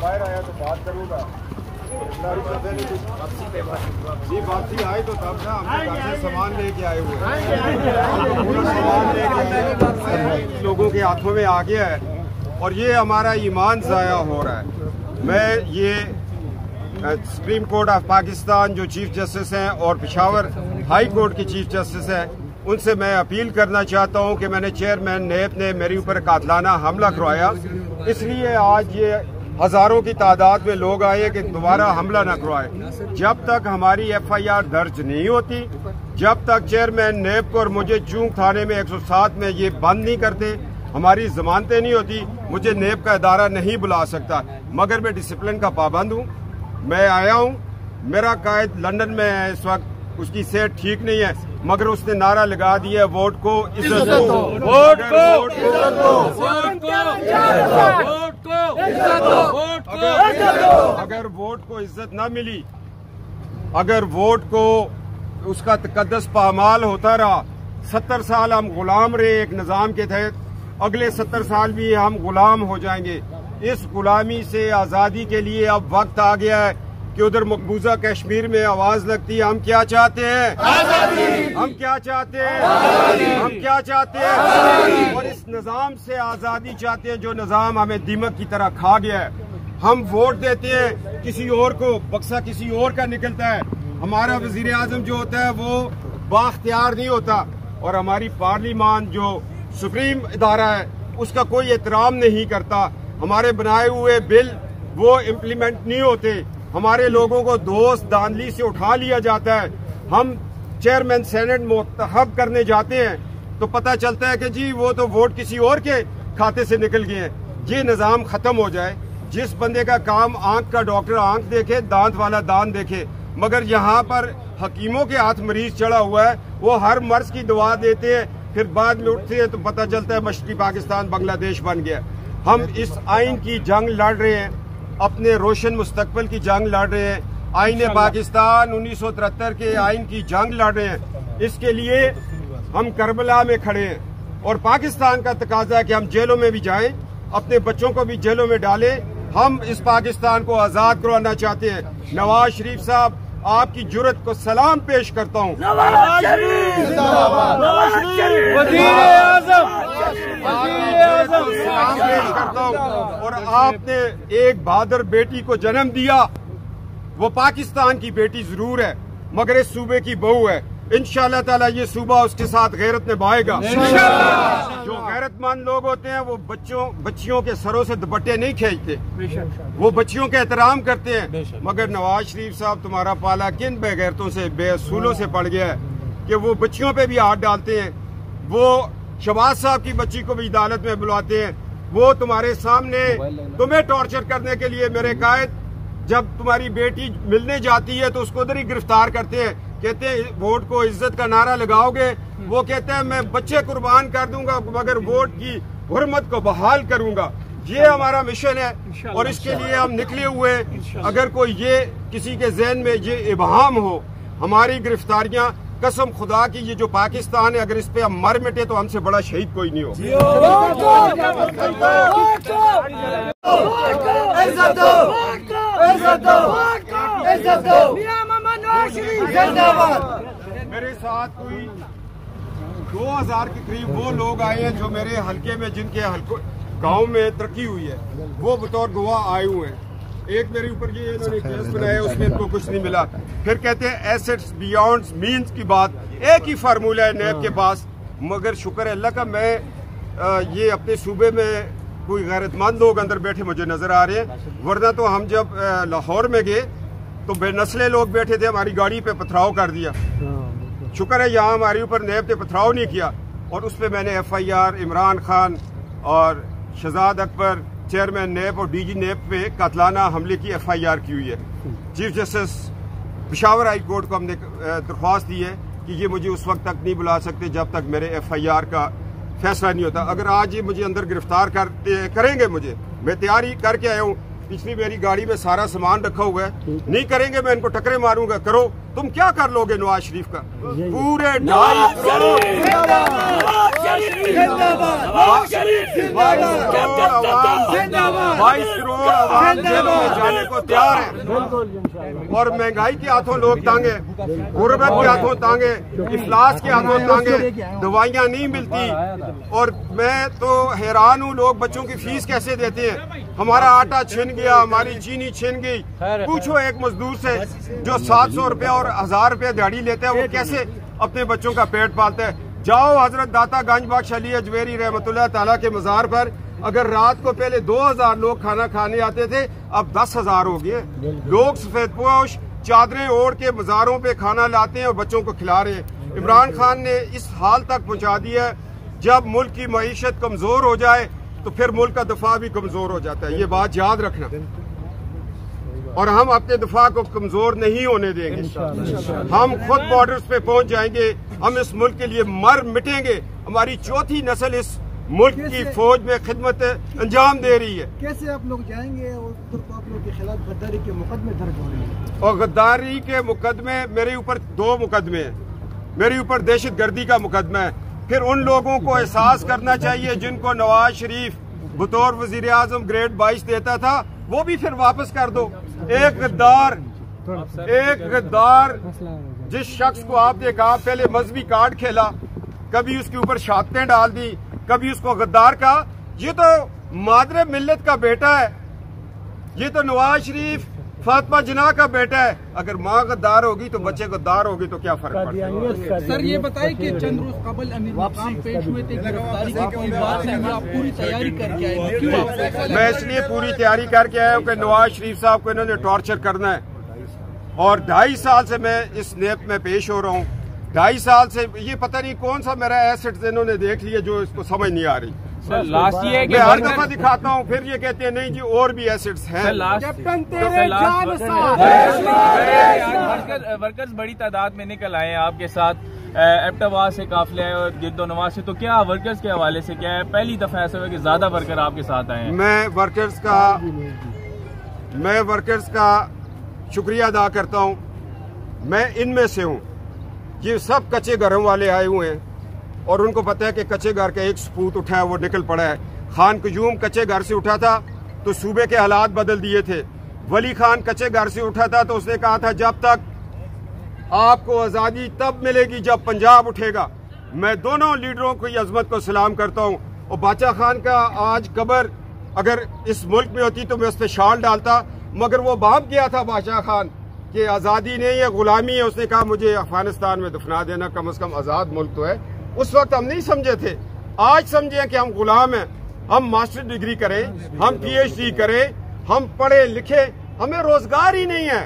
बाहर आया तो बात करूंगा जी। वापसी आए तो तब ना हम घर से सामान लेके आए हुए पूरा सामान लेके लोगों के हाथों में आ गया है और ये हमारा ईमान ज़ाया हो रहा है। मैं ये सुप्रीम कोर्ट ऑफ पाकिस्तान जो चीफ जस्टिस हैं और पेशावर हाई कोर्ट के चीफ जस्टिस हैं उनसे मैं अपील करना चाहता हूं कि मैंने चेयरमैन नेब ने मेरे ऊपर कातलाना हमला करवाया, इसलिए आज ये हजारों की तादाद में लोग आए कि दोबारा हमला न करवाए। जब तक हमारी FIR दर्ज नहीं होती, जब तक चेयरमैन नेब को और मुझे चूंक थाने में 107 में ये बंद नहीं करते, हमारी जमानतें नहीं होती, मुझे नेब का इदारा नहीं बुला सकता। मगर मैं डिसिप्लिन का पाबंद हूँ। मैं आया हूँ, मेरा कायद लंदन में है इस वक्त, उसकी सेहत ठीक नहीं है, मगर उसने नारा लगा दिया वोट को इज्जत दो, वोट को इज्जत दो, वोट को इज्जत दो। अगर वोट को इज्जत न मिली, अगर वोट को उसका तकद्दस पामाल होता रहा, 70 साल हम गुलाम रहे एक निजाम के तहत, अगले 70 साल भी हम गुलाम हो जाएंगे। इस गुलामी से आजादी के लिए अब वक्त आ गया है कि उधर मकबूजा कश्मीर में आवाज लगती है। हम क्या चाहते हैं? आजादी। हम क्या चाहते हैं? आजादी। हम क्या चाहते हैं? आजादी। और इस निजाम से आजादी चाहते हैं जो निजाम हमें दीमक की तरह खा गया है। हम वोट देते हैं किसी और को, बक्सा किसी और का निकलता है। हमारा वजीर आजम जो होता है वो बाख्तियार नहीं होता और हमारी पार्लियामान जो सुप्रीम इदारा है उसका कोई एहतराम नहीं करता। हमारे बनाए हुए बिल वो इम्प्लीमेंट नहीं होते, हमारे लोगों को दोस्त दांधली से उठा लिया जाता है। हम चेयरमैन सेनेट मुंतखब करने जाते हैं तो पता चलता है कि जी वो तो वोट किसी और के खाते से निकल गए हैं। ये निज़ाम खत्म हो जाए। जिस बंदे का काम आंख का डॉक्टर आंख देखे, दांत वाला दांत देखे, मगर यहाँ पर हकीमों के हाथ मरीज चढ़ा हुआ है, वो हर मर्ज की दवा देते हैं, फिर बाद में उठते हैं तो पता चलता है मशरकी पाकिस्तान बांग्लादेश बन गया। हम इस आइन की जंग लड़ रहे हैं, अपने रोशन मुस्तकबिल की जंग लड़ रहे हैं, आईने पाकिस्तान 1973 के आइन की जंग लड़ रहे हैं। इसके लिए हम करबला में खड़े हैं और पाकिस्तान का तकाजा है कि हम जेलों में भी जाएं, अपने बच्चों को भी जेलों में डालें। हम इस पाकिस्तान को आजाद करवाना चाहते हैं। नवाज शरीफ साहब, आपकी जुर्रत को सलाम पेश करता हूँ। नवाज शरीफ सलाम पेश करता हूँ। और आपने एक बहादुर बेटी को जन्म दिया, वो पाकिस्तान की बेटी जरूर है मगर इस सूबे की बहू है। इंशाअल्लाह ताला ये सूबा उसके साथ गैरत निभाएगा। जो गैरतमंद लोग होते हैं वो बच्चियों के सरों से दुपट्टे नहीं खींचते, वो बच्चियों का एहतराम करते हैं। मगर नवाज शरीफ साहब, तुम्हारा पाला किन बेगैरतों से, बेअसूलों से पड़ गया है कि वो बच्चियों पे भी हाथ डालते हैं। वो शहबाज साहब की बच्ची को भी अदालत में बुलाते हैं। वो तुम्हारे सामने तुम्हें टॉर्चर करने के लिए मेरे कायद, जब तुम्हारी बेटी मिलने जाती है तो उसको उधर ही गिरफ्तार करते हैं। कहते हैं वोट को इज्जत का नारा लगाओगे, वो कहते हैं मैं बच्चे कुर्बान कर दूंगा मगर वोट की हुर्मत को बहाल करूंगा। ये हमारा मिशन है और इसके लिए हम निकले हुए। अगर कोई ये किसी के जहन में ये इबहाम हो, हमारी गिरफ्तारियां कसम खुदा की, ये जो पाकिस्तान है, अगर इस पे हम मर मिटे तो हमसे बड़ा शहीद कोई नहीं हो। मेरे साथ कोई 2000 के करीब वो लोग आए हैं जो मेरे हल्के में, जिनके गांव में तरक्की हुई है, वो बतौर गवाह आए हुए हैं। एक मेरे ऊपर ये इन्होंने केस बनाया, उसमें इनको कुछ नहीं मिला। फिर कहते हैं एसेट्स बियॉन्ड मीन्स की बात, एक ही फार्मूला है नैब के पास। मगर शुक्र है अल्लाह का, मैं ये अपने सूबे में कोई गैरतमंद लोग अंदर बैठे मुझे नजर आ रहे हैं, वरना तो हम जब लाहौर में गए तो बेनस्ले लोग बैठे थे, हमारी गाड़ी पे पथराव कर दिया। शुक्र है यहाँ हमारे ऊपर नैब ने पथराव नहीं किया, और उस पर मैंने FIR इमरान खान और शहजाद अकबर चेयरमैन नैब और DG नैब पे कातलाना हमले की FIR की हुई है। Chief justice Peshawar high court को हमने दरख्वास्त दी है कि ये मुझे उस वक्त तक नहीं बुला सकते जब तक मेरे FIR का फैसला नहीं होता। अगर आज ये मुझे अंदर गिरफ्तार करेंगे, मुझे, मैं तैयारी करके आया हूँ, पिछली मेरी गाड़ी में सारा सामान रखा हुआ है, नहीं करेंगे मैं इनको टकरे मारूंगा। करो, तुम क्या कर लोगे नवाज शरीफ का? पूरे 2.5 करोड़ आवाम जेलों में जाने को तैयार है, और महंगाई के हाथों लोग तांगे, गुर्बत के हाथों तांगे, इफलास के हाथों तांगे, दवाइयाँ नहीं मिलती। और मैं तो हैरान हूँ, लोग बच्चों की फीस कैसे देते हैं। हमारा आटा छिन गया, हमारी चीनी छिन गई। पूछो एक मजदूर से जो 700 रुपया और 1000 रुपया दिहाड़ी लेता है, वो कैसे अपने बच्चों का पेट पालता है। जाओ हजरत दाता गंज बख्श अली अजमेरी रहमतुल्लाह ताला के मज़ार पर, अगर रात को पहले 2000 लोग खाना खाने आते थे, अब 10,000 हो गए। लोग सफेद पोश चादरें ओढ़ के मज़ारों पे खाना लाते हैं और बच्चों को खिला रहे हैं। इमरान खान ने इस हाल तक पहुंचा दिया है, जब मुल्क की मईशत कमजोर हो जाए तो फिर मुल्क का दफा भी कमजोर हो जाता है। ये बात याद रखना, और हम अपने दफा को कमजोर नहीं होने देंगे। हम खुद बॉर्डर्स पे पहुंच जाएंगे, हम इस मुल्क के लिए मर मिटेंगे। हमारी चौथी नस्ल इस मुल्क की फौज में खिदमत अंजाम दे रही है। कैसे आप लोग जाएंगे और आप लोग के खिलाफ गद्दारी के मुकदमे दर्ज हो रहे हैं? और गद्दारी के मुकदमे मेरे ऊपर 2 मुकदमे हैं। मेरे ऊपर दहशतगर्दी का मुकदमा है। फिर उन लोगों को एहसास करना चाहिए जिनको नवाज शरीफ बतौर वजीर आजम ग्रेड 22 देता था, वो भी फिर वापस कर दो। एक गद्दार जिस शख्स को आपने कहा पहले मजहबी कार्ड खेला, कभी उसके ऊपर शहादतें डाल दी, कभी उसको गद्दार कहा, ये तो मादरे मिल्लत का बेटा है, ये तो नवाज शरीफ फातिमा जिन्ना का बेटा है। अगर माँ गद्दार होगी तो बच्चे गद्दार होगी तो क्या फर्क पड़ता है? सर ये बताइए कि चंद रोज कबल अमीर मकाम पेश हुए थे, गिरफ्तारी की कोई बात नहीं, आप पूरी तैयारी करके आए थे, क्यों आप? मैं इसलिए पूरी तैयारी करके आया हूँ कि नवाज शरीफ साहब को इन्होंने टॉर्चर करना है, और 2.5 साल से मैं इस नेप में पेश हो रहा हूँ। 2.5 साल से ये पता नहीं कौन सा मेरा एसेट इन्होंने देख लिया जो इसको समझ नहीं आ रही। लास्ट ये मैं हर दफा दिखाता हूँ, फिर ये कहते हैं नहीं जी और भी एसेट्स हैं। वर्कर्स बड़ी तादाद में निकल आए हैं आपके साथ, एबटाबाद से काफिले है और गिरदो नवाज से, तो क्या वर्कर्स के हवाले से क्या है? पहली दफा ऐसा हुआ कि ज्यादा वर्कर आपके साथ आए हैं। मैं वर्कर्स का शुक्रिया अदा करता हूँ। मैं इनमें से हूँ। ये सब कच्चे घरों वाले आए हुए हैं और उनको पता है कि कच्चे घर का एक सपूत उठा है, वो निकल पड़ा है। खान कयूम कच्चे घर से उठा था तो सूबे के हालात बदल दिए थे। वली खान कच्चे घर से उठा था तो उसने कहा था जब तक आपको आज़ादी तब मिलेगी जब पंजाब उठेगा। मैं दोनों लीडरों की अजमत को सलाम करता हूँ। और बादशाह खान का आज कब्र अगर इस मुल्क में होती तो मैं उस पर शाल डालता, मगर वो भाग गया था बादशाह खान कि आज़ादी नहीं है, गुलामी है। उसने कहा मुझे अफगानिस्तान में दफना देना, कम से कम आज़ाद मुल्क तो है। उस वक्त हम नहीं समझे थे, आज समझे कि हम गुलाम हैं। हम मास्टर डिग्री करें, हम PhD करें, हम पढ़े लिखे, हमें रोजगार ही नहीं है,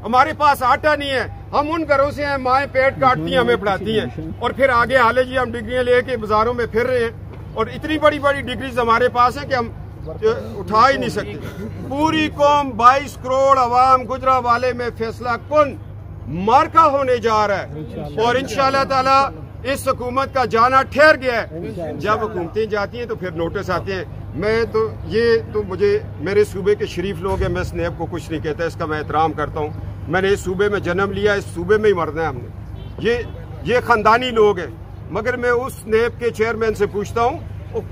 हमारे पास आटा नहीं है। हम उन घरों से हैं, माएँ पेट काटती हैं, हमें पढ़ाती हैं, और फिर आगे हाले जी हम डिग्रियां लेके बाजारों में फिर रहे हैं। और इतनी बड़ी बड़ी डिग्रीज हमारे पास है कि हम उठा ही नहीं सकते। पूरी कौम 22 करोड़ अवाम गुजरांवाले में फैसला कुन मार्का होने जा रहा है, और इंशाअल्लाह ताला इस हुकूमत का जाना ठहर गया है। जब हुकूमतें जाती हैं तो फिर नोटिस आते हैं। मैं तो ये तो मुझे मेरे सूबे के शरीफ लोग हैं, मैं इस नेब को कुछ नहीं कहता, इसका मैं एहतराम करता हूँ। मैंने इस सूबे में जन्म लिया, इस सूबे में ही मरना है हमने। ये ख़ानदानी लोग हैं। मगर मैं उस नेब के चेयरमैन से पूछता हूँ,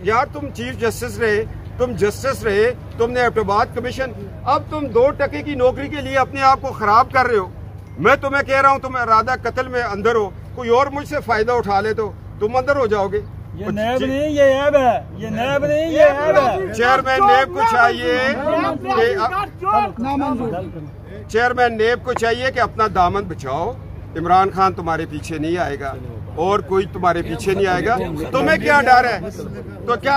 यार तुम चीफ जस्टिस रहे, तुम जस्टिस रहे, तुमने एबटाबाद कमीशन, अब तुम 2 टके की नौकरी के लिए अपने आप को खराब कर रहे हो। मैं तुम्हें कह रहा हूँ, तुम इरादा कत्ल में अंदर हो, कोई और मुझसे फायदा उठा ले तो तुम अंदर हो जाओगे। ये नैब नहीं, ये ऐब है। ये नैब नहीं, ये ऐब है। चेयरमैन नेब को चाहिए चेयरमैन नेब को चाहिए कि अपना दामन बचाओ। इमरान खान तुम्हारे पीछे नहीं आएगा और कोई तुम्हारे पीछे नहीं आएगा। तुम्हें क्या डर है? तो क्या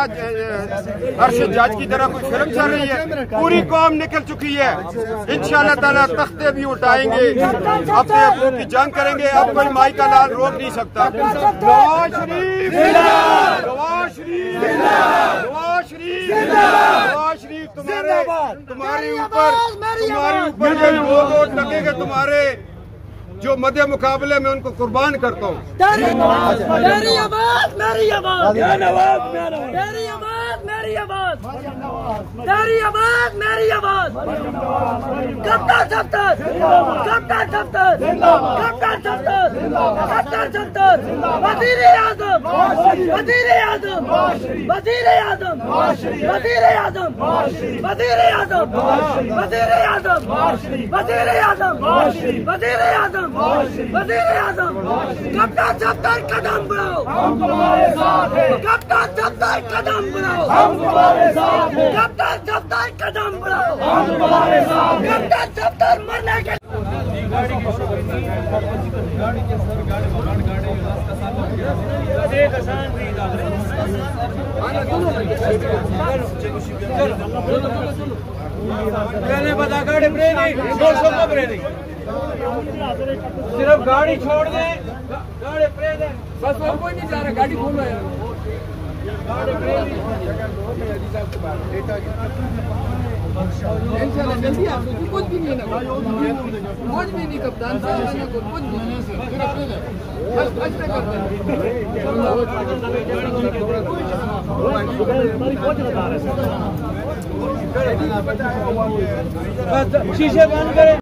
अर्शद जज की तरह कोई फिल्म चल रही है? पूरी कौम निकल चुकी है। इंशाल्लाह ताला तख्ते भी उठाएंगे, अपने अपनों की जंग करेंगे। अब कोई माई का लाल रोक नहीं सकता। नवाज शरीफ, नवाज शरीफ, नवाज शरीफ, नवाज शरीफ, तुम्हारे ऊपर ये लोग लगेंगे, तुम्हारे जो मध्य मुकाबले में उनको कुर्बान करता हूँ। मेरी आवाज, मेरी आवाज, मेरी आवाज, मेरी आवाज, मेरी आवाज, मेरी आवाज, मेरी आवाज। कप्तान सफ्तर, कप्तान सफ्तर, कप्तान सफ्तर, कप्तान सफ्तर, वज़ीर आज़म, वज़ीर आज़म, वज़ीर आज़म, वज़ीर आज़म, वज़ीर आज़म, वज़ीर आज़म, वज़ीर आज़म, वज़ीर आज़म, वज़ीर आज़म। कप्तान सफ्तर कदम बढ़ाओ, हम तुम्हारे साथ हैं। कप्तान सफ्तर कदम बढ़ाओ, हम तुम्हारे साथ हैं। कप्तान सफ्तर कदम बढ़ाओ, हम तुम्हारे साथ हैं। कप्तान सफ्तर मरने के सिर्फ गाड़ी छोड़ दे, गाड़ी प्रेस है बस और कोई नहीं जा रहा, गाड़ी खोलो यार। जल्दी आप कुछ भी नहीं ना, कुछ भी नहीं कप्तान साहब, कुछ भी नहीं, बस अच्छे करते हैं। शीशे बंद करें।